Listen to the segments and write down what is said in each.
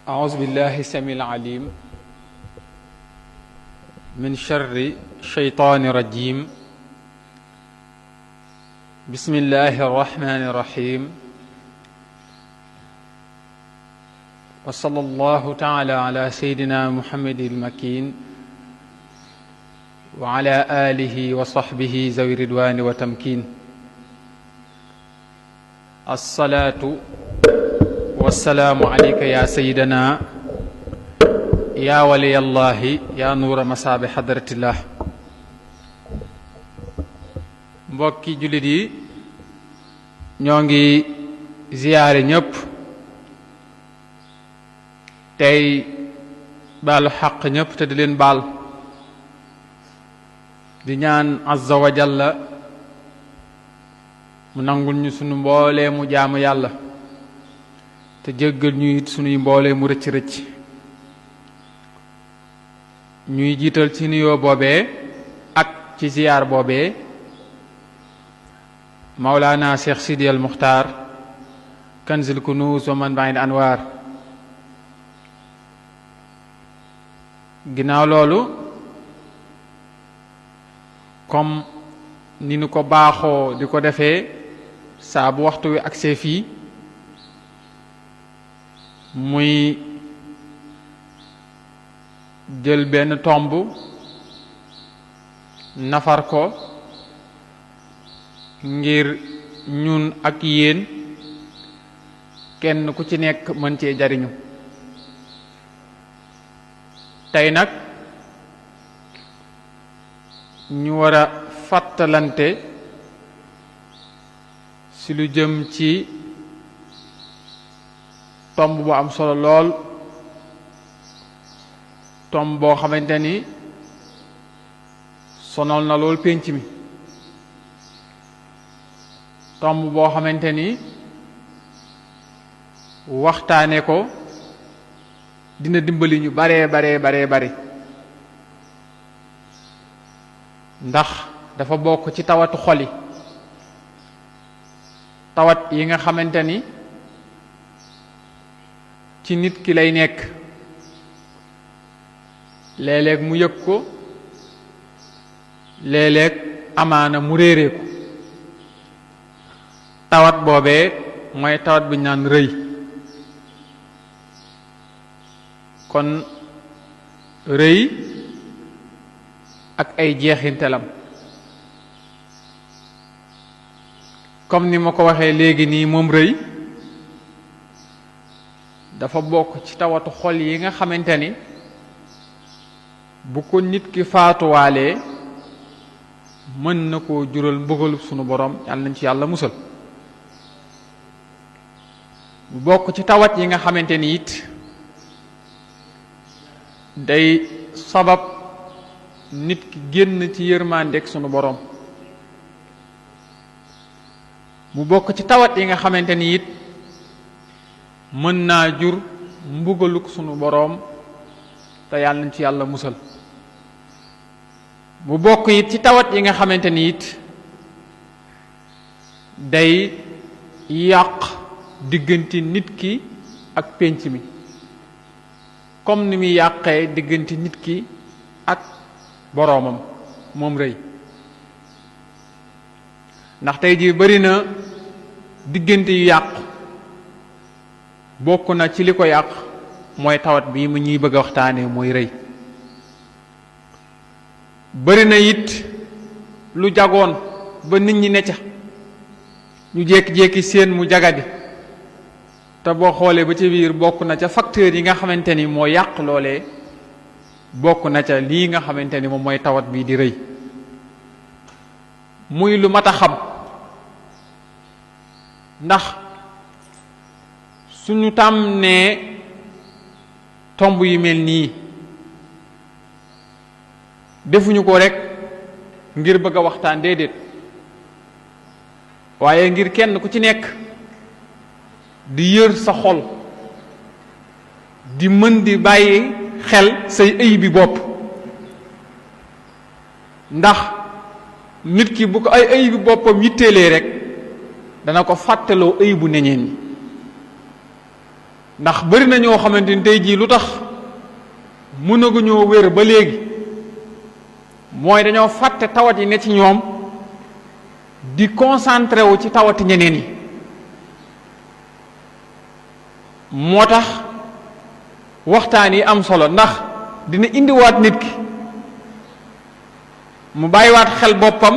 أعوذ بالله السميع العليم من شر الشيطان الرجيم بسم الله الرحمن الرحيم وصلى الله تعالى على سيدنا محمد المكين وعلى آله وصحبه ذوي الرضوان والتمكين الصلاة والسلام عليك يا سيدنا يا ولي الله يا نور مصاب حضرة الله mbokki jullit yi ñoo ngi ziyaare ñëpp tey baalu xaq ñëpp te di leen baal di ñaan azza wa jalla mu nangul ñu sunu mboolee mu jaamu yàlla te jéggal ñu it sunuy mboolee mu rëcc rëcc ñuy jiital ci nuyoo boobee ak ci ziyaar boobee Mawlana Cheikh Sidi al Muxtaar kanzil kunuuz wa manbail anwaar ginnaaw loolu comme ni nu ko baaxoo di ko defee saa bu waxtu wi agsee fii muy jël benn tomb nafar ko ngir ñun ak yéen kenn ku ci nekk mën cee jariñu tey nag ñu war a fàttalante ci lu jëm ci tomb bu am solo lool tomb boo xamante ni sonal na lool pénc mi tomb boo xamante ni waxtaane ko dina dimbali ñu bare ndax dafa bokk ci tawatu xol yi tawat yi nga xamante ni ci nit ki lay nekk léeg-léeg mu yëg ko léeg-léeg amaana mu réeree ko tawat boobee mooy tawat bu ñu naan rëy kon rëy ak ay jeexintalam comme ni ma ko waxee léegi nii moom rëy dafa bokk ci tawatu xol yi nga xamante ni bu ko nit ki faatuwaalee mën na koo jural mbugalub sunu borom yàlla nañ ci yàlla musal bu bokk ci tawat yi nga xamante ni it day sabab nit ki génn ci yërmandeeg sunu borom mu bokk ci tawat yi nga xamante ni it mën naa jur mbugaluk sunu boroom te yàlla nañ ci yàlla musal mu bokk it ci tawat yi nga xamante ni it day yàq diggante nit ki ak pénc mi comme ni muy yàqee diggante nit ki ak boroomam moom rëy ndax tey jii bari na diggante yu yàqu bokk na ci li ko yàq mooy tawat bii mu ñuy bëgg a waxtaanee mooy rëy bari na it lu jagoon ba nit ñi ne ca ñu jékki-jékki seen mu jagadi te boo xoolee ba ci biir bokk na ca facteur yi nga xamante ni moo yàq loolee bokk na ca lii nga xamante ni moom mooy tawat bii di rëy muy lu mat a xam ndax suñu tàmmee tomb yu mel nii defuñu ko rek ngir bëgg a waxtaan déedéet waaye ngir kenn ku ci nekk di yër sa xol di mën di bàyyi xel say ayib bi bopp ndax nit ki bu ko ay ayib bi boppam yitteelee rek dana ko fàttaloo ayibu neñeen ñi ndax bari na ñoo xamante ni tey jii lu tax mënaguñoo wér ba léegi mooy dañoo fàtte tawat yi ne ci ñoom di concentré wu ci tawati ñeneen yi. moo tax waxtaan yi am solo ndax dina indiwaat nit ki mu bàyyiwaat xel boppam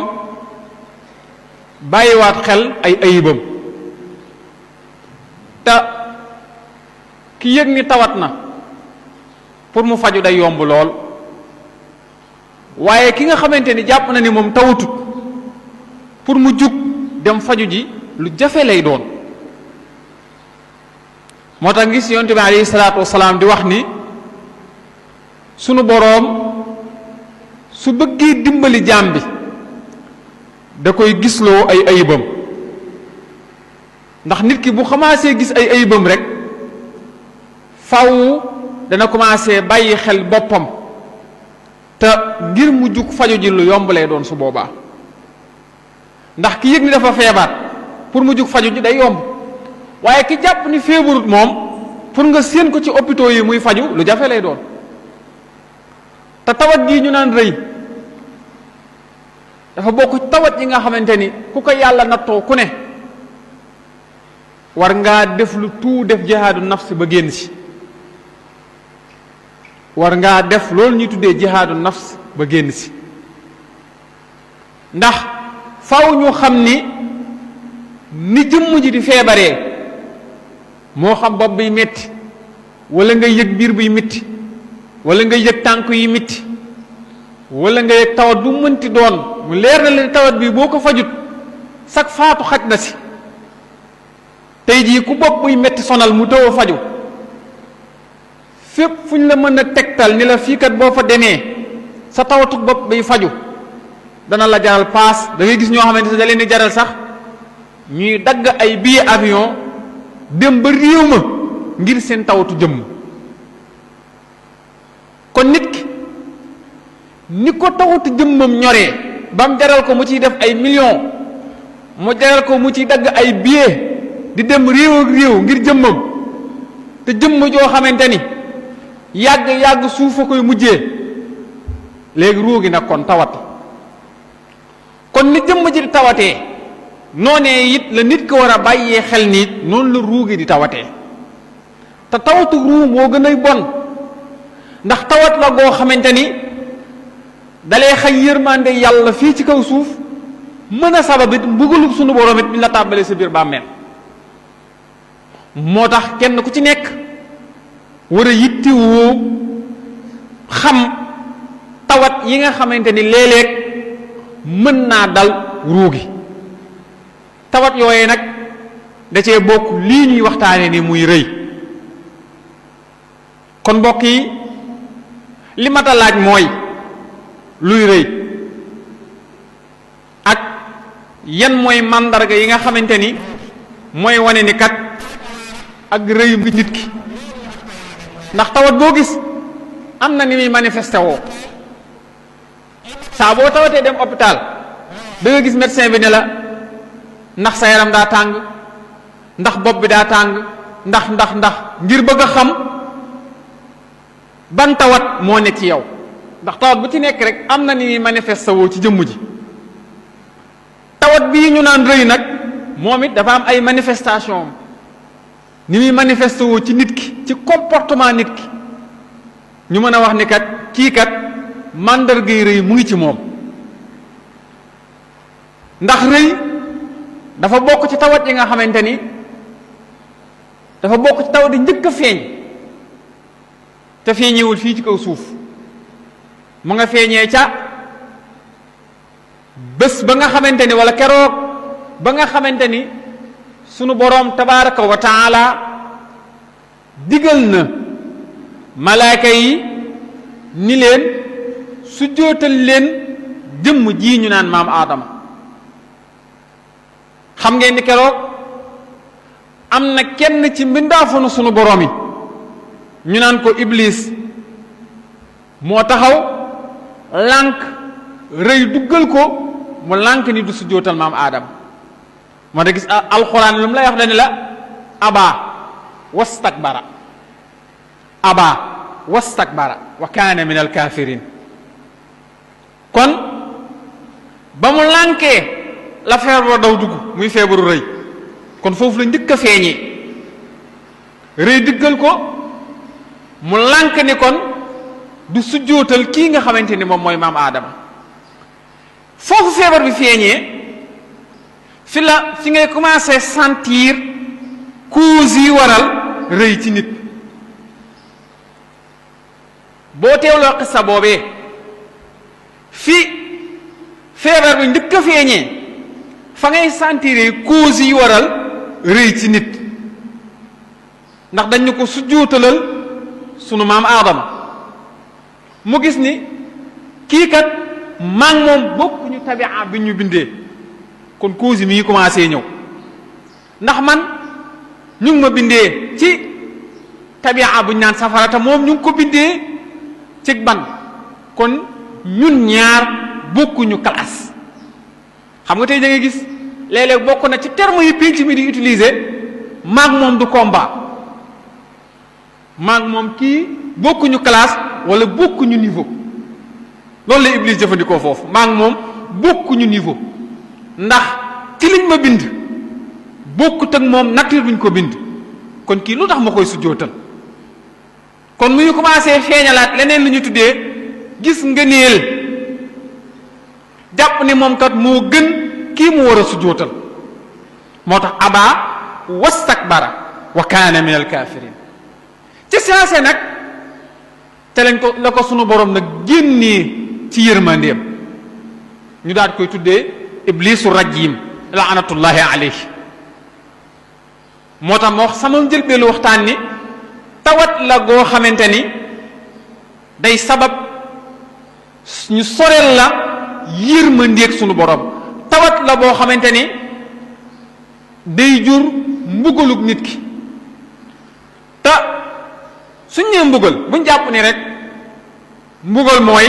bàyyiwaat xel ay ayibam te ki yëg ni tawat na pour mu faju day yomb lool waaye ki nga xamante ni jàpp na ni moom tawatut pour mu jug dem faju ji lu jafe lay doon. moo tax ngis yonent bi alayhi salaatu wasalaam di wax ni sunu boroom su bëggee dimbali jaam bi da koy gisloo ay ayibam ndax nit ki bu commencé gis ay ayibam rek faw dana commencé bàyyi xel boppam te ngir mu jug faju ji lu yomb lay doon su boobaa ndax ki yëg ni dafa feebar pour mu jug faju ji day yomb waaye ki jàpp ni feebarut moom pour nga séen ko ci hôpitaux yi muy faju lu jafe lay doon te tawat gii ñu naan rëy dafa bokk tawat yi nga xamante ni ku ko yàlla nattoo ku ne war ngaa def lu tout def jihaadu nafs ba génn si war ngaa def loolu ñuy tuddee jihaadu nafs ba génn si ndax faw ñu xam ni jëmm ji di feebaree moo xam bopp biy metti wala nga yëg biir buy metti wala nga yëg tànk yi metti wala nga yëg tawat bu mënti doon mu leer na leen tawat bi boo ko fajut sag faatu xaj na si tey jii ku bopp buy metti sonal mu tëw a faju fépp fu ñu la mën a tegtal ni la fii kat boo fa demee sa tawatu bopp biy faju dana la jaral paas da ngay gis ñoo xamante ne da leen di jaral sax ñuy dagg ay billet avion dem ba réew ma ngir seen tawatu jëmm kon nit ki ni ko tawatu jëmmam ñoree ba mu jaral ko mu ciy def ay millions mu jaral ko mu ciy dagg ay billet di dem réew ak réew ngir jëmmam te jëmm joo xamante ni yàgg suufa koy mujjee léegi ruugi nag kon tawat kon ni jëmm ji di tawatee noonee it la nit ko war a bàyyee xel nit noonu la ruugi di tawatee te tawatu ruu moo gën a bon ndax tawat la goo xamante ni dalee xañ yërmande yàlla fii ci kaw suuf mën a sababit mbugalub sunu borom it bi la tàbbalee sa biir bàmmeel moo tax kenn ku ci nekk war a yittewoo xam tawat yi nga xamante ni léeg-léeg mën naa dal ruugi tawat yooye nag da cee bokk lii ñuy waxtaane ni muy rëy kon mbokk yi li mat a laaj mooy luy rëy ak yan mooy màndarga yi nga xamante ni mooy wane ni kat ak rëyu bi nit ki ndax tawat boo gis am na ni muy manifesté woo saa boo tawatee dem hôpital da nga gis médecin bi ne la ndax sa yaram daa tàng ndax bopp bi daa tàng ndax ngir bëgg a xam ban tawat moo ne ci yow ndax tawat bu ci nekk rek am na ni muy manifesté woo ci jëmm ji tawat bii ñu naan rëy nag moom it dafa am ay manifestation ni muy manifesté woo ci nit ki ci comportement nit ki ñu mën a wax ni kat kii kat màndargay rëy mu ngi ci moom ndax rëy dafa bokk ci tawat yi nga xamante ni dafa bokk ci tawat yi njëkk a feeñ te feeñewul fii ci kaw suuf mu nga feeñee ca bés ba nga xamante ni wala keroog ba nga xamante ni sunu boroom tabaraka wa taala digal na malaaka yi ni leen su jootal leen jëmm ji ñu naan maam aadama xam ngeen ni keroog am na kenn ci mbindaafanu sunu boroom yi ñu naan ko iblis moo taxaw lànk rëy duggal ko mu lànk ni du su jootal maam aadama moo tax gis alxuraan lu mu lay wax dani la abaa wastakbara aba wastakbara wa kaana min alkafirin kon ba mu lànkee la feebar daw dugg muy feebaru rëy kon foofu la njëkk a feeñee rëy diggal ko mu lànk ni kon du sujjóotal kii nga xamante ni moom mooy maam aadama foofu feebar bi feeñee fi ngay commencer sentir cause yi waral rëy ci nit boo teewloo xissa boobee fi feebar bi njëkk a feeñee fa ngay sentir cause yi waral rëy ci nit ndax dañ ñu ko sujjóotalal sunu maam aadama mu gis ni kii kat maag moom bokkuñu tabia bi ñu bindee kon cause yi mi ngi commencé ñëw ndax man ñu ngi ma bindee ci tabia bu ñu naan safara te moom ñu ngi ko bindee ci ban kon ñun ñaar bokkuñu classe xam nga tey da ngay gis léeg-léeg bokk na ci terme yi pénc mi di utiliser maag moom du combat maag moom kii bokkuñu classe wala bokkuñu niveau loolu la Iblis jëfandikoo foofu maag moom bokkuñu niveau ndax ci liñ ma bind bokkut ak moom nature buñ ko bind kon kii lu tax ma koy sujjootal kon mu ñu commencé feeñalaat leneen lu ñu tuddee gis ngëneel jàpp ni moom kat moo gën kii mu war a sujjootal moo tax abaa wastakbara wa kaana min alkafirin ci saase nag te lañ ko la ko sunu borom nag génnee ci yërmandeem ñu daal koy tuddee iblisu rajim laanatullahi alayhi moo tax ma wax sama njëlbeelu waxtaan ni tawat la goo xamante ni day sabab ñu soreel la yërmandeeg sunu borom tawat la boo xamante ni day jur mbugalug nit ki te suñ nee mbugal buñ jàpp ni rek mbugal mooy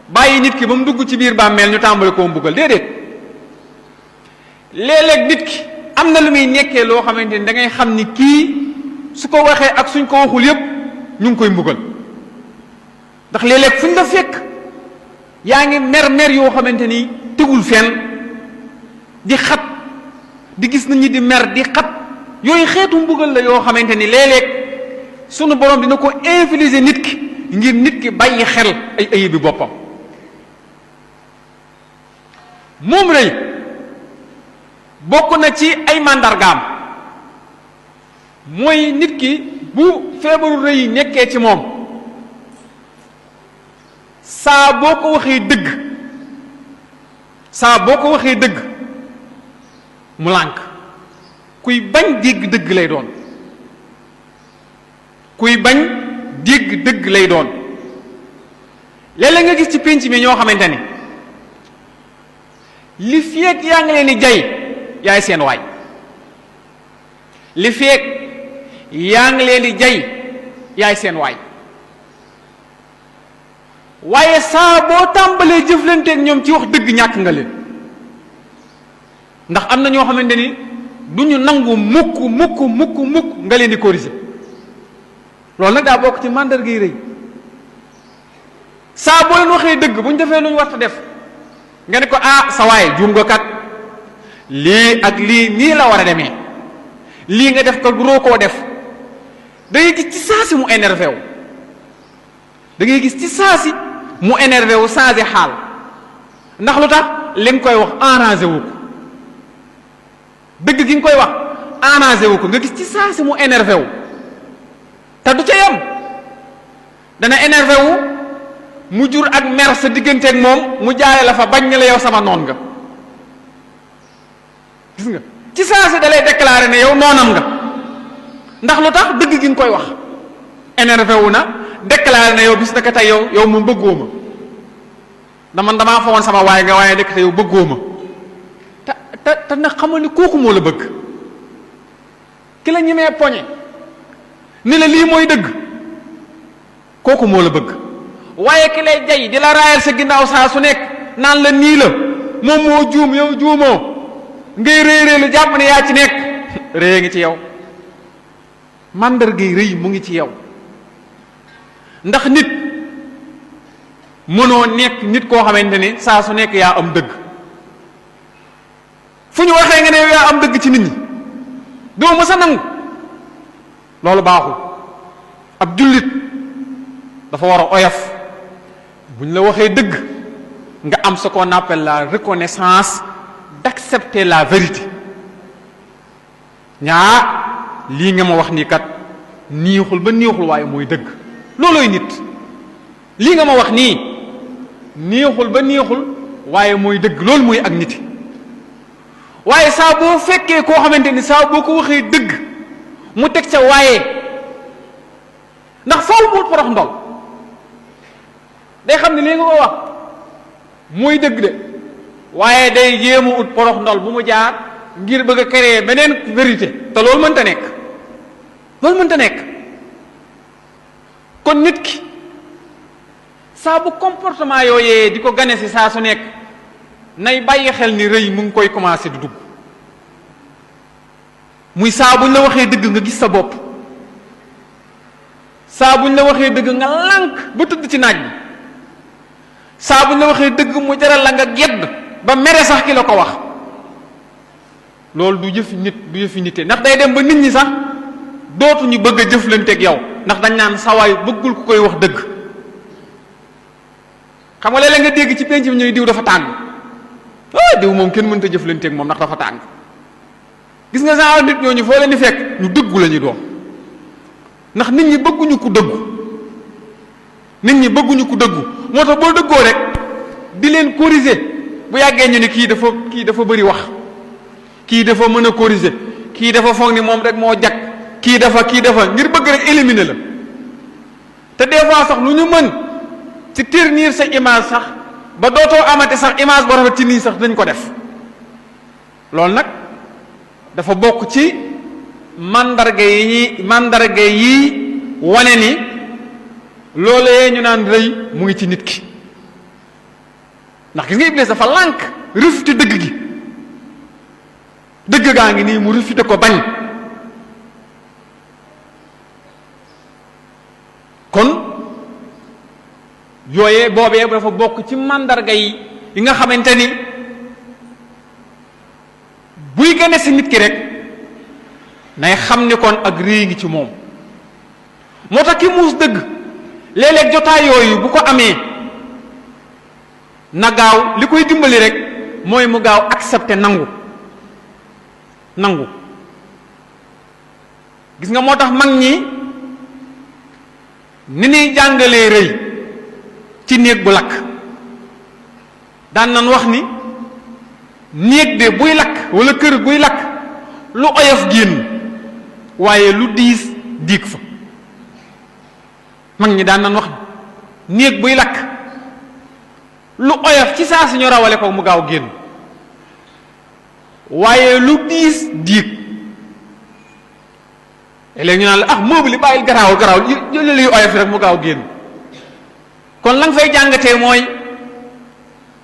bàyyi nit ki ba mu dugg ci biir bàmmeel ñu tàmbali koo mbugal déedéet léeg-léeg nit ki am na lu muy nekkee loo xamante ni da ngay xam ni kii su ko waxee ak suñ ko waxul yépp ñu ngi koy mbugal ndax léeg-léeg fuñ la fekk yaa ngi mer yoo xamante ni tegul fenn di xat di gis nit ñi di mer di xat yooyu xeetu mbugal la yoo xamante ni léeg-léeg sunu borom dina ko infliger nit ki ngir nit ki bàyyi xel ay ayibi boppam moom rëy bokk na ci ay màndargaam mooy nit ki bu feebaru rëy nekkee ci moom saa boo ko waxee dëgg mu lànk kuy bañ dégg dëgg lay doon kuy bañ dégg dëgg lay doon léeg-léeg nga gis ci pénc mi ñoo xamante ni li feek yaa ngi leen di jay yaay seen waay li feek yaa ngi leen di jay yaay seen waay waaye saa boo tàmbalee jëflanteeg ñoom ci wax dëgg ñàkk nga leen ndax am na ñoo xamante ni du ñu nangu mukk nga leen di corriger loolu nag daa bokk ci màndarga yi rëy saa boo leen waxee dëgg bu ñu defee lu ñu war a def nga ne ko sa waay juum nga kat lii ak lii nii la war a demee lii nga def ko roo koo def da ngay gis ci saasi mu énervé wu da ngay gis ci saasi mu énervé wu changé xaal ndax lu tax li nga koy wax arrangé wu ko dëgg gi nga koy wax arrangé wu ko nga gis ci saasi mu énervé wu te du ca yam dana énervé wu mu jur ak mer sa digganteeg moom mu jaare la fa bañ ne la yow sama noon nga gis nga ci saasi da lay déclaré ne yow noonam nga ndax lu tax dëgg gi nga koy wax énervé wu na déclaré ne yow bis naka tey yow moom bëggoo ma damaa fa woon sama waay nga waaye nekk te yow bëggoo ma te nag xamal ni kooku moo la bëgg ki la ñemee poñe ni la lii mooy dëgg kooku moo la bëgg waaye ki lay jay di la raayal sa ginnaaw saa su nekk naan la nii la moom moo juum yow juumoo ngay réeréelu jàpp ne yaa ci nekk réye ngi ci yow màndargay rëy mu ngi ci yow. ndax nit mënoo nekk nit koo xamante ni saa su nekk yaa am dëgg, fu ñu waxee nga ne yaa am dëgg ci nit ñi doo mës a nangu. loolu baaxul. ab jullit dafa war a oyof, buñ la waxee dëgg nga am ce qu'on appelle la reconnaissance d'accepter la vérité. lii nga ma wax nii kat niixul ba niixul waaye mooy dëgg. loolooy nit. lii nga ma wax nii niixul ba niixul waaye mooy dëgg. loolu mooy ak nit. waaye saa boo fekkee koo xamante ni saa boo ko waxee dëgg mu teg ca waaye, ndax faaw mu porox ndol day xam ne lii nga ko wax mooy dëgg de, waaye day jéem a ut porox ndol bu mu jaar ngir bëgg a créer beneen vérité. te loolu mënta nekk. loolu mënta nekk. kon nit ki saa bu comportement yooyee di ko gane si saa su nekk nay bàyyi xel ni rëy mu ngi koy commencé di dugg. muy saa buñ la waxee dëgg nga gis sa bopp, saa buñ la waxee dëgg nga lànk ba tëdd ci naaj bi, saa buñ la waxee dëgg mu jaral la nga gedd ba mere sax ki la ko wax. loolu du jëfi nit, du yëfi nite. ndax day dem ba nit ñi sax dootuñu bëgg a jëflanteeg yow, ndax dañ naan sawaay bëggul ku koy wax dëgg. xam nga léeg-léeg nga dégg ci penc bi ñuy diw dafa tàng. diw moom kenn mënta jëflanteeg moom ndax dafa tàng. gis nga genre nit ñooñu foo leen di fekk ñu dëggu la ñuy doon, ndax nit ñi bëgguñu ku dëggu. nit ñi bëgguñu ku dëggu moo tax boo dëggoo rek di leen corriger bu yàggee ñu ni kii dafa bëri wax, kii dafa mën a corriger, kii dafa foog ni moom rek moo jag, kii dafa ngir bëgg rek éliminer la. te des fois sax lu ñu mën ci ternir sa image sax ba dootoo amate sax image bu rafet ci nii sax dañ ko def. loolu nag dafa bokk ci mandarga yi wane ni loolee ñu naan rëy mu ngi ci nit ki. ndax gis nga Iblis dafa lànk refuté dëgg gi. dëgg gaa ngi nii mu refuté ko bañ. kon yooyee boobee dafa bokk ci mandarga yi nga xamante ni buy gane si nit ki rek nay xam ni kon ak rëy ngi ci moom. moo tax ki muus dëgg léeg-léeg jotaay yooyu bu ko amee na gaaw, li koy dimbali rek mooy mu gaaw accepter nangu. gis nga moo tax mag ñi ni ñuy jàngalee rëy ci néeg bu lakk daan nan wax ni néeg de buy lakk wala kër buy lakk lu oyof génn waaye lu diis diig fa. mag ñi daan nan wax ni néeg buy lakk lu oyof ci saa si ñu rawale ko mu gaaw génn waaye lu diis diig. léegi ñu naan la meuble bàyyil garaawul jël li oyof rek mu gaaw génn. kon la nga fay jàngatee mooy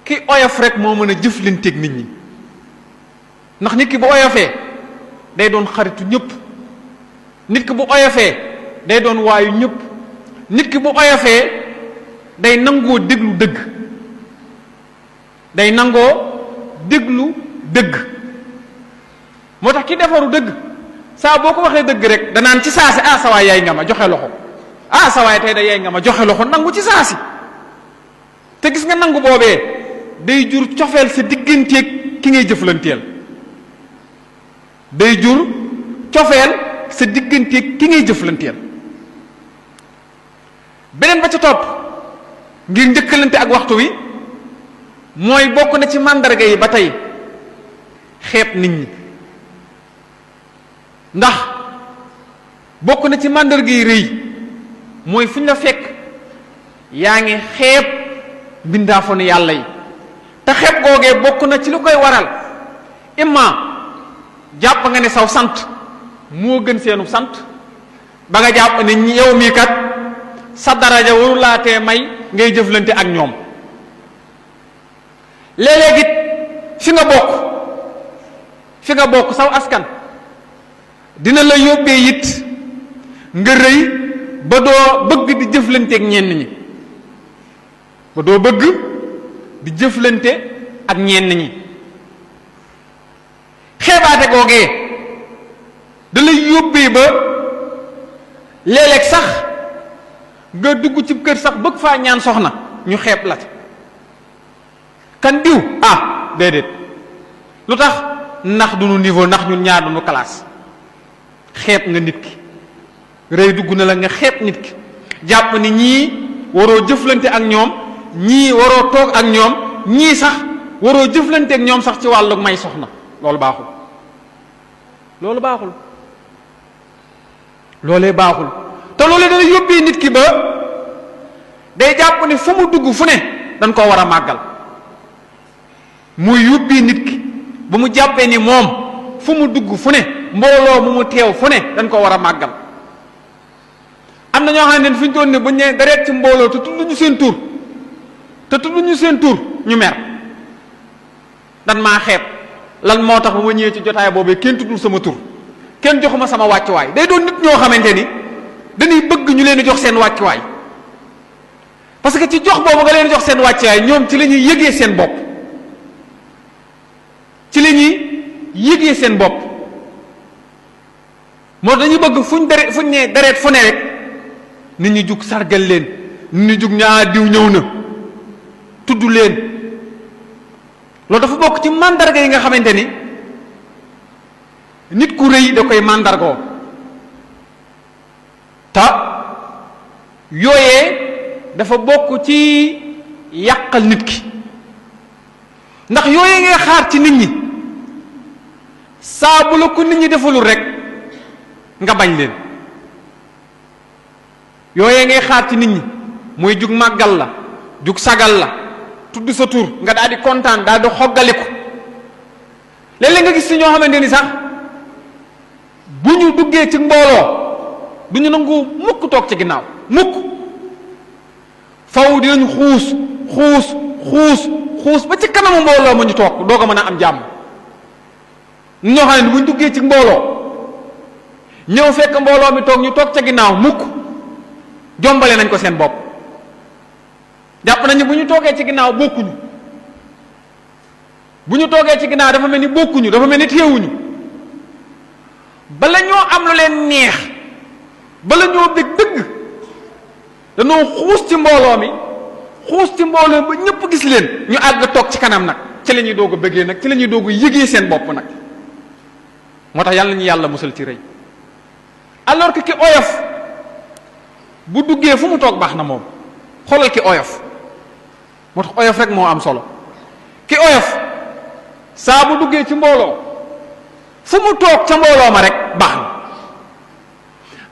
ki oyof rek moo mën a jëflanteeg nit ñi. ndax nit ki bu oyofee day doon xaritu ñëpp, nit ki bu oyofee day doon waayu ñëpp, nit ki bu oyofee day nangoo déglu dëgg, day nangoo déglu dëgg. moo tax ki defaru dëgg saa boo ko waxee dëgg rek danaan ci saasi sawaay yaay nga ma joxe loxo, sawaay tey da yaay nga ma joxe loxo, nangu ci saasi. te gis nga nangu boobee day jur cofeel sa digganteeg ki ngay jëflanteel, day jur cofeel sa digganteeg ki ngay jëflanteel. beneen ba ca topp ngir njëkkalante ak waxtu wi mooy bokk na ci màndarga yi ba tey xeeb nit ñi. ndax bokk na ci màndarga yi rëy mooy fu ñu la fekk yaa ngi xeeb mbindaafonu yàlla yi. te xeeb googee bokk na ci lu koy waral imma jàpp nga ne saw sant moo gën seenu sant ba nga jàpp ne yow mii kat sa daraja warulaatee may ngay jëflante ak ñoom. léeg-léeg it fi nga bokk saw askan dina la yóbbee it nga rëy ba doo bëgg di jëflanteeg ñenn ñi ba doo bëgg di jëflante ak ñenn ñi xeebaate googee da lay yóbbee ba léeg-léeg sax nga dugg ci kër sax bëgg faa ñaan soxna ñu xeeb la kan diw déedéet lu tax ndax duñu niveau ndax ñun ñaar duñu classe xeeb nga nit ki rëy dugg na la nga xeeb nit ki jàpp ni ñii waroo jëflante ak ñoom ñii waroo toog ak ñoom ñii sax waroo jëflante ak ñoom sax ci wàllu may soxna loolu baaxul loolu baaxul loolee baaxul te loolee dana yóbbee nit ki ba day jàpp ni fu mu dugg fu ne dañ koo war a màggal muy yóbbee nit ki ba mu jàppee ni moom fu mu dugg fu ne mbooloo mu teew fu ne dañ koo war a màggal am na ñoo xam ne fi ñu doon ne buñ ne dareet ci mbooloo te tudduñu seen tur ñu mer dan maa xeeb lan moo tax ba ma ñëwee ci jotaay boobee kenn tuddul sama tur kenn joxuma sama wàccuwaay day doon nit ñoo xamante ni dañuy bëgg ñu leen di jox seen wàccuwaay parce que ci jox boobu nga leen jox seen wàccuwaay ñoom ci la ñuy yëgee seen bopp moo dañuy bëgg fuñ ne deret fu ne rek nit ñi jug sargal leen nit ñi jug ñaa diw ñëw na tudd leen loolu dafa bokk ci mandarga yi nga xamante ni nit ku rëy da koy mandargoo te yooyee dafa bokk ci yàqal nit ki ndax yooyee ngay xaar ci nit ñi saa bu la ko nit ñi defalul rek nga bañ leen yooyee ngay xaar ci nit ñi muy jug màggal la jug sagal la tudd sa tur nga daal di kontaan daal di xoggaliku léeg-léeg nga gis ci ñoo xamante ni sax bu ñu duggee ci mbooloo du ñu nangu mukk toog ci ginnaaw mukk faw dinañ xuus ba ci kanamu mbooloo ma ñu toog doo ko mën a am jàmm ñoo xam ne bu ñu duggee ci mbooloo ñëw fekk mbooloo mi toog ñu toog ca ginnaaw mukk jombale nañ ko seen bopp jàpp nañu bu ñu toogee ci ginnaaw bokkuñu bu ñu toogee ci ginnaaw dafa mel ni bokkuñu dafa mel ni téewuñu bala ñoo am lu leen neex bala ñoo bëgg dëgg dañoo xuus ci mbooloo mi ba ñëpp gis leen ñu àgg toog ci kanam nag ci la ñuy doog a bëggee nag ci la ñuy doog a yëgee seen bopp nag moo tax yàlla ñu yàlla musal ci rëy alors que ki oyof bu duggee fu mu toog baax na moom xoolal ki oyof moo tax oyof rek moo am solo ki oyof saa bu duggee ci mbooloo fu mu toog ca mbooloo ma rek baax na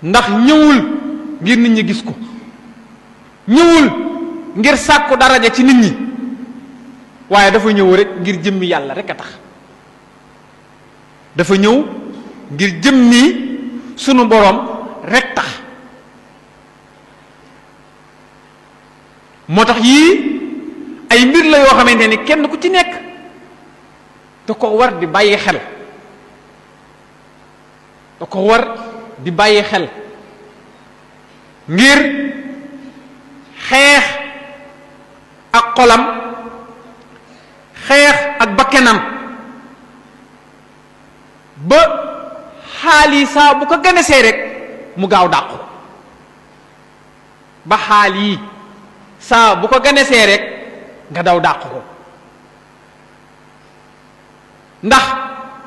ndax ñëwul ngir nit ñi gis ko ñëwul ngir sàkku daraja ci nit ñi waaye dafa ñëw rek ngir jëmmi yàlla rek a tax dafa ñëw ngir jëmmi sunu boroom rek tax moo tax yii ay mbir la yoo xamante ni kenn ku ci nekk da ko war di bàyyi xel ngir xeex ak xolam xeex ak bakkenam ba xaal yi saa bu ko ganesee rek mu gaaw dàqu ba xaal yi saa bu ko ganesee rek nga daw dàq ko ndax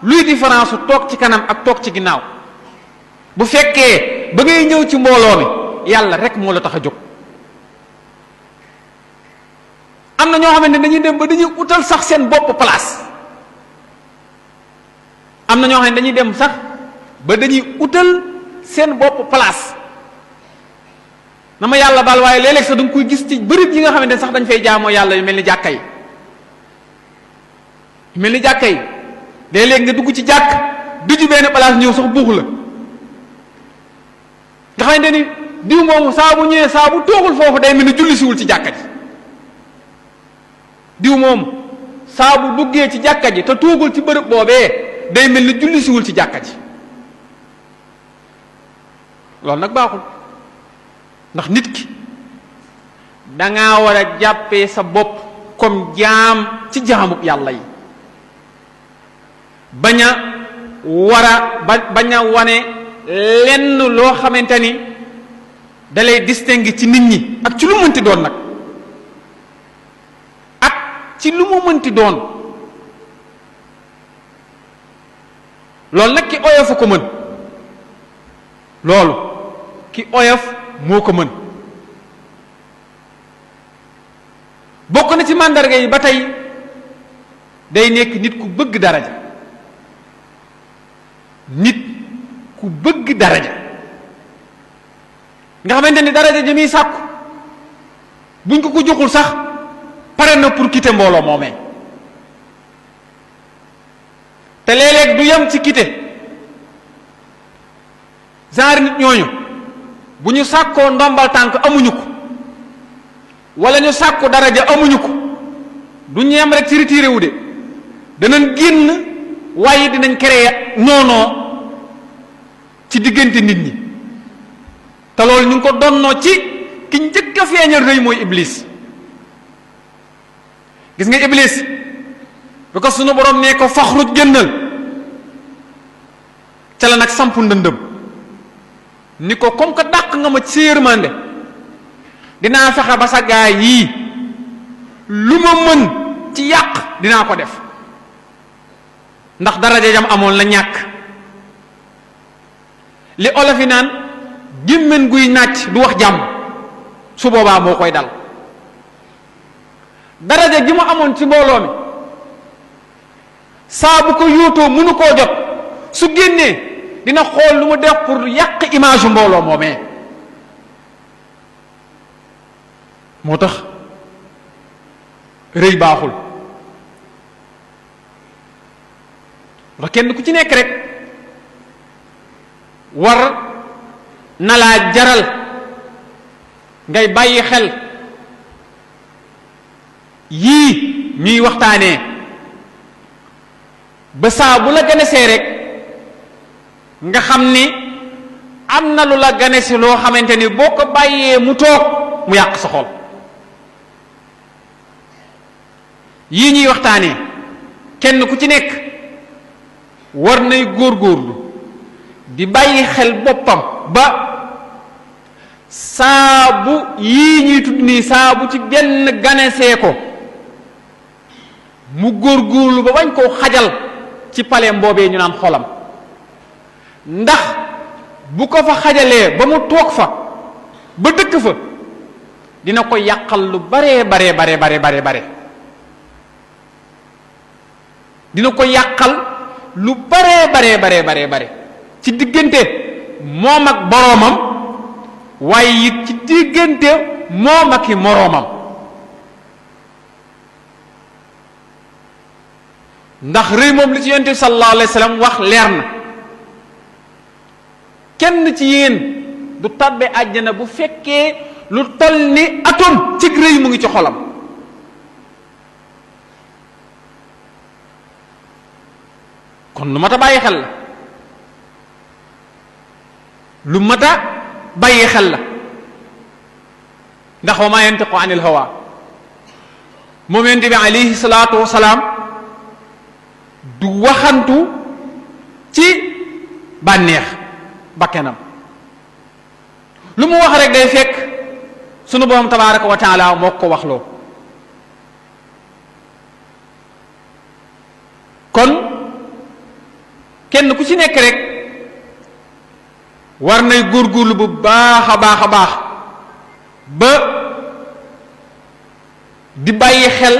luy différence toog ci kanam ak toog ci ginnaaw bu fekkee ba ngay ñëw ci mbooloo mi yàlla rek moo la tax a jóg am na ñoo xamante ne dañuy dem ba dañuy utal sax seen bopp place am na ñoo xam ne dañuy dem sax ba dañuy utal seen bopp place na ma yàlla baal waaye léeg-léeg sax da nga koy gis ci bërëb yi nga xamante ne sax dañ fay jaamoo yàlla yu mel ni jàkka yi léeg-léeg nga dugg ci jàkk duju benn place ñëw sax buux la nga xamante ni diw moomu saa bu ñëwee saa bu toogul foofu day mel ni julli siwul ci jàkka ji diw moom saa bu duggee ci jàkka ji te toogul ci bërëb boobee day mel ni julli siwul ci jàkka ji loolu nag baaxul ndax nit ki dangaa war a jàppee sa bopp comme jaam ci jaamub yàlla yi bañ a wane lenn loo xamante ni dalay distinguer ci nit ñi ak ci lu mënti doon nag ak ci lu mu mënti doon loolu nag ki oyof a ko mën loolu ki oyof moo ko mën bokk na ci màndarga yi ba tey day nekk nit ku bëgg daraja nit ku bëgg daraja nga xamante ni daraja ji muy sàkku buñ ko joxul sax pare na pour quitter mbooloo moomee te léeg-léeg du yem ci quitter genre nit ñooñu bu ñu sàkkoo ndombal tànk amuñu ko wala ñu sàkku daraja amuñu ko du ñeem rek ci retiré wu de danañ génn waaye dinañ créer noonoo ci diggante nit ñi te loolu ñu ngi ko donnoo ci ki njëkk a feeñal rëy mooy iblis gis nga iblis bi ko sunu borom nee ko faxruj génnal ca la nag sampu ndëndëm ni ko comme que dàq nga ma ci yërmande dinaa fexe ba sa gaay yii lu ma mën ci yàq dinaa ko def ndax daraja jam amoon la ñàkk li olof yi naan gémmiñ guy nàcc du wax jàmm su boobaa moo koy dal daraja gi mu amoon ci mbooloo mi saa bu ko yuutoo mënu koo jot su génnee dina xool lu mu def pour yàq image yu mbooloo moomee moo tax rëy baaxul ndax kenn ku ci nekk rek war na laa jaral ngay bàyyi xel yii ñuy waxtaanee ba saa bu la ganesee rek nga xam ni am na lu la ganesi loo xamante ni boo ko bàyyee mu toog mu yàq sa xol yii ñuy waxtaanee kenn ku ci nekk war nay góorgóorlu di bàyyi xel boppam ba saabu yii ñuy tudd nii saabu ci benn ganesee ko mu góorgóorlu ba bañ koo xajal ci paleem boobee ñu naan xolam ndax bu ko fa xajalee ba mu toog fa ba dëkk fa dina ko yàqal lu bare dina ko yàqal lu bare ci diggante moom ak boroomam waaye it ci diggante moom ak i moroomam ndax rëy moom li ci yonent bi sallallahu alayhi wa sallam wax leer na kenn ci yéen du tàbbe àjjana bu fekkee lu toll ni atome ci rëy mu ngi ci xolam kon lu mat a bàyyi xel la lu mat a bàyyi xel la ndax wa ma yantiqu anil hawa moom yonent bi alayhi salaatu wasalaam du waxantu ci bànneex bakkenam lu mu wax rek day fekk sunu borom tabaraka wa taala moo ko waxloo kon kenn ku ci nekk rek war nay góorgóorlu bu baax a baax ba di bàyyi xel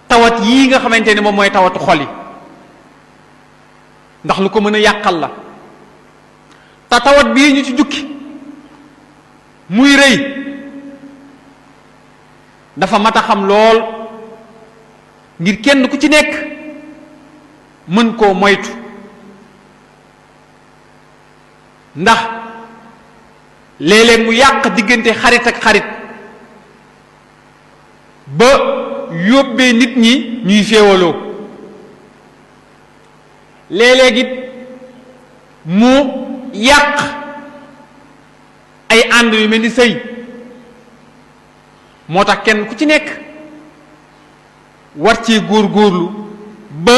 tawat yii nga xamante ni moom mooy tawatu xol yi ndax lu ko mën a yàqal la te tawat bii ñu ci jukki muy rëy dafa mat a xam lool ngir kenn ku ci nekk mën koo moytu ndax léeg-léeg mu yàq diggante xarit ak xarit ba yóbbee nit ñi ñuy féewaloo léeg-léeg it mu yàq ay ànd yu mel ni sëy. moo tax kenn ku ci nekk war ci góorgóorlu ba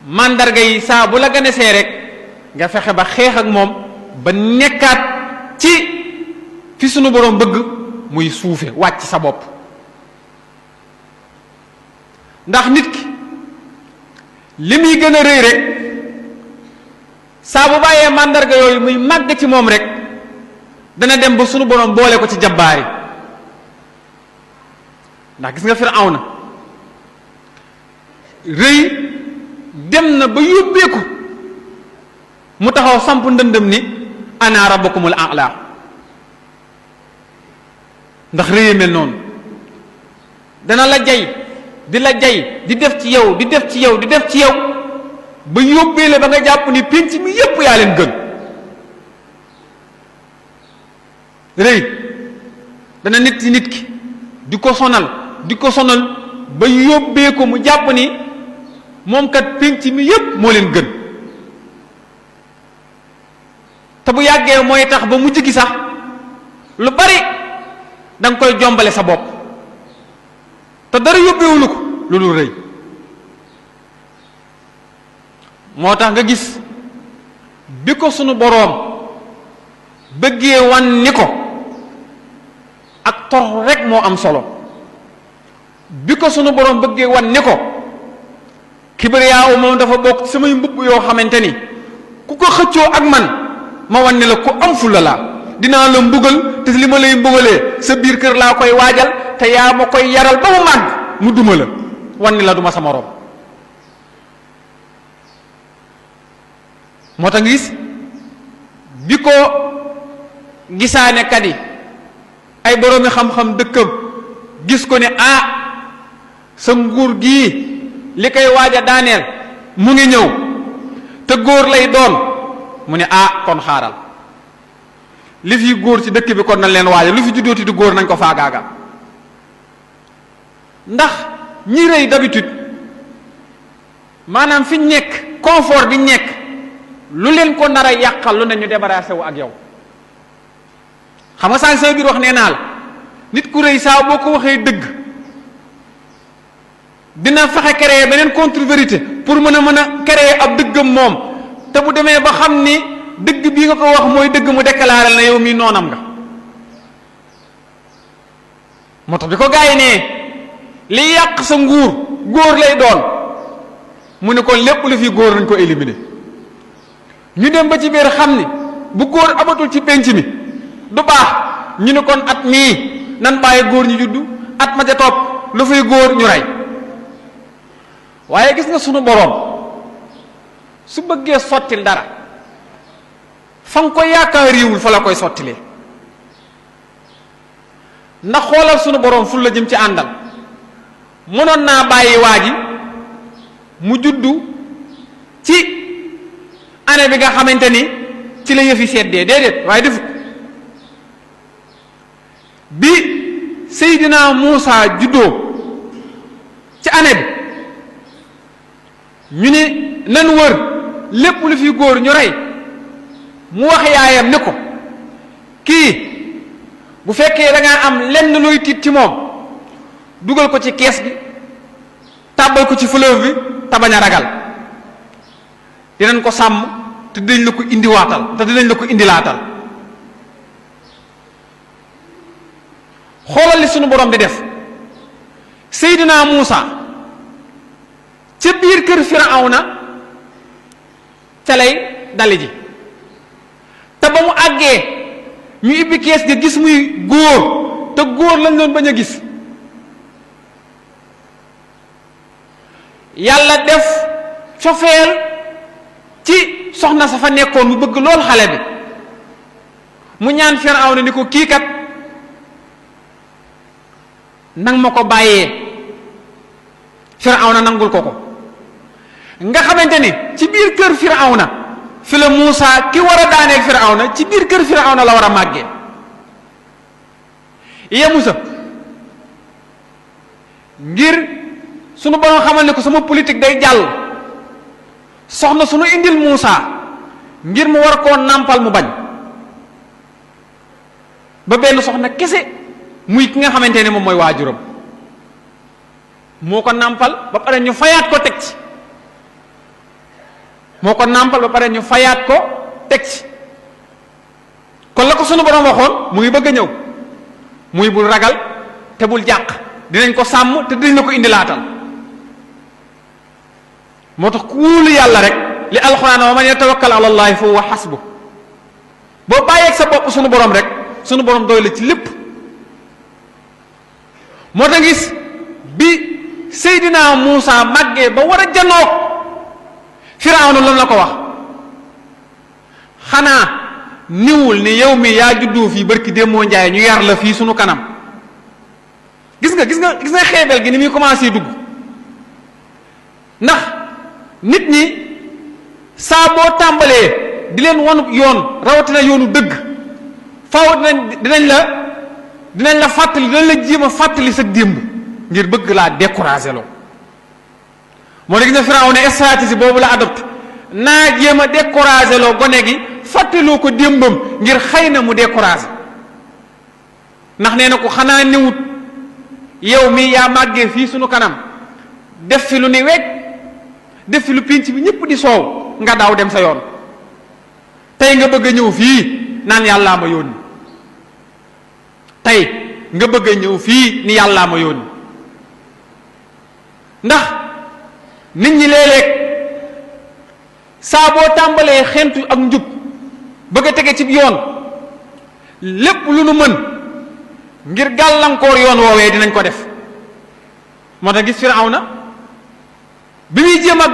màndarga yi saa bu la ganesee rek nga fexe ba xeex ak moom ba nekkaat ci fi sunu boroom bëgg muy suufe wàcc sa bopp. ndax nit ki li muy gën a rëy rek saa bu bàyyee màndarga yooyu muy màgg ci moom rek dana dem ba sunu boroom boole ko ci jabbaar yi. ndax gis nga Firawna rëy dem na ba yóbbeeku mu taxaw samp ndëndëm ni ana rabbukumul a'la. ndax rëye mel noonu dana la jay di la jay di def ci yow di def ci yow di def ci yow ba yóbbee la ba nga jàpp ni pénc mi yépp yaa leen gën. rëy dana nit ci nit ki di ko sonal ba yóbbee ko mu jàpp ni moom kat pénc mi yépp moo leen gën. te bu yàggee mooy tax ba mujj gi sax lu bari danga koy jombale sa bopp te dara yóbbeewulu ko loolu rëy. moo tax nga gis bi ko sunu boroom bëggee wan ni ko ak torox rek moo am solo, bi ko sunu boroom bëggee wan ni ko kibriyaaw moom dafa bokk ci samay mbubb yoo xamante ni ku ko xëccoo ak man ma wan ni la ku am fulla laa, dinaa la mbugal te li ma lay mbugalee sa biir kër laa koy waajal te yaa ma koy yaral ba mu màgg mu duma la wan ni la duma sa moroom. moo tax nga gis bi ko gisaane kat yi ay boroomi xam-xam dëkkam gis ko ne sa nguur gii li koy waaja daaneel mu ngi ñëw te góor lay doon mu ne kon xaaral li fi góor ci dëkk bi kon nañ leen waaja lu fi juddooti di góor nañ ko faagaagal. ndax ñi rëy d'habitude maanaam fi ñu nekk confort bi ñu nekk lu leen ko nar a yàqal lu ne ñu débarrassé wu ak yow. xam nga sànq sama biir wax nee naa la nit ku rëy saa boo ko waxee dëgg dina fexe créer beneen contre-vérité pour mën a créer ab dëggam moom, te bu demee ba xam ni dëgg bii nga ko wax mooy dëgg mu déclaré na yow mii noonam nga. moo tax bi ko gaa yi nee li yàq sa nguur góor lay doon mu ne kon lépp lu fi góor nañ ko éliminer. ñu dem ba ci biir xam ni bu góor amatul ci penc mi du baax ñu ne kon at mii nan bàyyi góor ñu juddu at ma ca topp lu fay góor ñu rey. waaye gis nga sunu boroom su bëggee sottil dara fa nga koy yaakaariwul fa la koy sottilee. ndax xoolal sunu boroom ful la jëm ci àndal mënoon naa bàyyi waa ji mu juddu ci année bi nga xamante ni ci la yëfi seddee déedéet waaye defu bi Seydina Muusa juddoo ci année bi ñu ni nan wër lépp lu fi góor ñu rey mu wax yaayam ni ko kii bu fekkee da ngaa am lenn looy tiit ci moom dugal ko ci kees gi tàbbal ko ci fleuve bi te bañ a ragal dinañ ko sàmm te dinañ la ko indiwaatal te dinañ la ko indilaatal. xoolal li sunu borom di def Seydina Muusa ca biir kër Firawna ca lay dali ji te ba mu àggee ñu ibbi kees ga gis muy góor te góor lañ doon bañ a gis. yàlla def cofeel ci soxna sa fa nekkoon mu bëgg lool xale bi mu ñaan Firawna ni ko kii kat nang ma ko bàyyee. Firawna nangul ko nga xamante ni ci biir kër Firawna fi la Muusa ki war a daaneel Firawna ci biir kër Firawna la war a màggee. yemu sa ngir sunu borom xamal ne ko sama politique day jàll soxna sunu indil Muusa ngir mu war koo nàmpal mu bañ ba benn soxna kese muy ki nga xamante ne moom mooy waajuram moo ko nàmpal ba pare ñu fayaat ko teg ci moo ko nàmpal ba pare ñu fayaat ko teg ci kon la ko sunu borom waxoon mu ngi bëgg a ñëw muy bul ragal te bul jàq dinañ ko sàmm te dinañ la ko indilaatal moo tax ku wóolu yàlla rek li alxuraan wa man yatawakkal ala allahi fa huwa xasbu boo bàyyeeg sa bopp sunu borom rek sunu borom doy la ci lépp moo tax gis bi Seydina Muusa màggee ba war a janoog Firawna lan la ko wax xanaa niwul ni yow mi yaa juddoo fii barki démmoo njaay ñu yar la fii sunu kanam gis nga xeebel gi ni muy commencé dugg ndax nit ñi saa boo tàmbalee di leen wanu yoon rawatina yoonu dëgg faaw dinañ la fàttali dinañ la jéem a fàttali sa démb ngir bëgg laa décourager loo moo tax gis nga Firawna stratégie boobu la adopté naa jéem a décourager loo gone gi fàttaloo ko démbam ngir xëy na mu décourager ndax nee na ko xanaa niwut yow mi yaa màggee fii sunu kanam def fi lu ni wekk def fi lu pinc bi ñëpp di soow nga daaw dem sa yoon tey nga bëgg a ñëw fii naan yàllaa ma yónni tey nga bëgg a ñëw fii ni yàllaa ma yónni ndax nit ñi léeg-léeg saa boo tàmbalee xentu ak njub bëgg a tege ci yoon lépp lu nu mën ngir gàllankoor yoon woowee dinañ ko def moo tax gis Firawna bi muy jéem a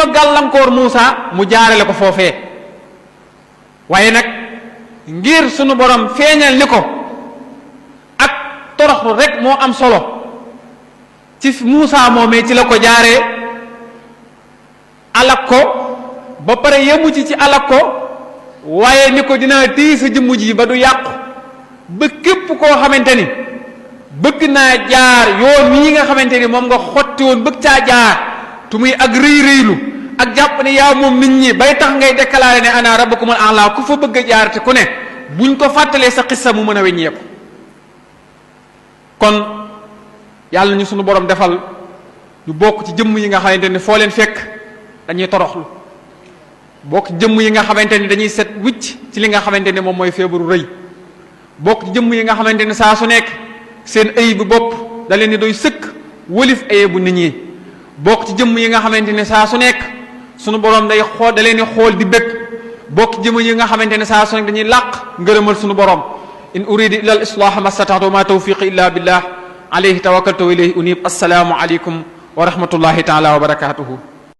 gàllankoor Muusa mu jaarale ko foofee waaye nag ngir sunu borom feeñal ni ko ak toroxlu rek moo am solo ci Muusa moomee ci la ko jaaree alak ko ba pare yemu ci alak ko waaye ni ko dinaa téye sa jëmm ji ba du yàqu ba képp koo xamante ni bëgg naa jaar yoon yi nga xamante ni moom nga xotti woon bëgg caa jaar tu muy ak rëy-rëylu ak jàpp ne yaa moom nit ñi bay tax ngay déclaré ne ana rabbukumul a'la ku fa bëgg a jaar te ku ne buñ ko fàttalee sa xissa mu mën a weññeeku kon yàlla ñu sunu borom defal ñu bokk ci jëmm yi nga xamante ni foo leen fekk dañuy toroxlu bokk ci jëmm yi nga xamante ni dañuy set wicc ci li nga xamante ni moom mooy feebaru rëy bokk ci jëmm yi nga xamante ni saa su nekk seen ayib bu bopp da leen di doy sëkk wëlif ayibu nit ñi bokk ci jëmm yi nga xamante ni saa su nekk sunu borom day xool da leen di xool di bëgg bokk ci jëmm yi nga xamante ni saa su nekk dañuy làq ngërëmal sunu borom in uridu illa al islaha ma stata'tu ma tawfiqi illa billah alayhi tawakkaltu wa ilayhi unib assalaamu alaykum wa rahmatullahi taala wa barakatuhu